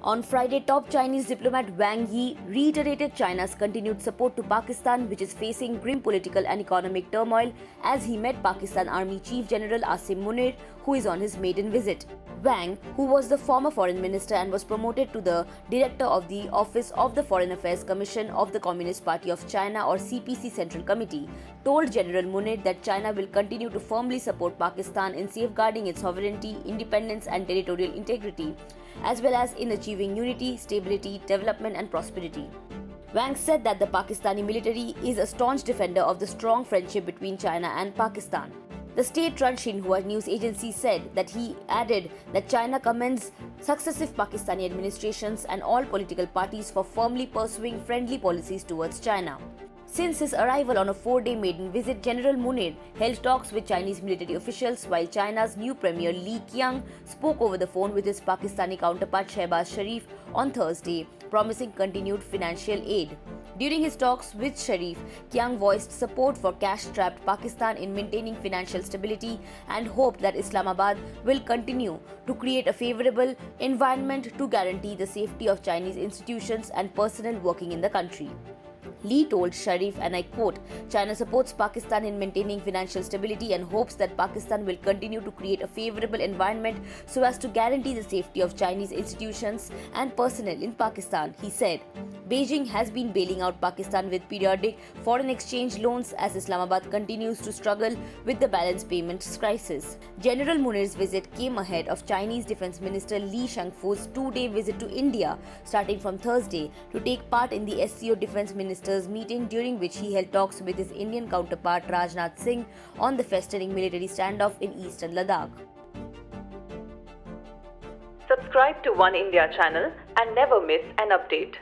On Friday, top Chinese diplomat Wang Yi reiterated China's continued support to Pakistan, which is facing grim political and economic turmoil, as he met Pakistan Army Chief General Asim Munir, who is on his maiden visit. Wang, who was the former foreign minister and was promoted to the director of the Office of the Foreign Affairs Commission of the Communist Party of China or CPC Central Committee, told General Munir that China will continue to firmly support Pakistan in safeguarding its sovereignty, independence and territorial integrity, as well as in achieving unity, stability, development and prosperity. Wang said that the Pakistani military is a staunch defender of the strong friendship between China and Pakistan. The state-run Xinhua news agency said that he added that China commends successive Pakistani administrations and all political parties for firmly pursuing friendly policies towards China. Since his arrival on a 4-day maiden visit, General Munir held talks with Chinese military officials, while China's new Premier Li Qiang spoke over the phone with his Pakistani counterpart Shehbaz Sharif on Thursday, promising continued financial aid. During his talks with Sharif, Qiang voiced support for cash-strapped Pakistan in maintaining financial stability and hoped that Islamabad will continue to create a favorable environment to guarantee the safety of Chinese institutions and personnel working in the country. Li told Sharif, and I quote, "China supports Pakistan in maintaining financial stability and hopes that Pakistan will continue to create a favorable environment so as to guarantee the safety of Chinese institutions and personnel in Pakistan," he said. Beijing has been bailing out Pakistan with periodic foreign exchange loans as Islamabad continues to struggle with the balance payments crisis. General Munir's visit came ahead of Chinese Defense Minister Li Shangfu's 2-day visit to India starting from Thursday to take part in the SCO Defense Ministers meeting, during which he held talks with his Indian counterpart Rajnath Singh on the festering military standoff in eastern Ladakh. Subscribe to One India channel and never miss an update.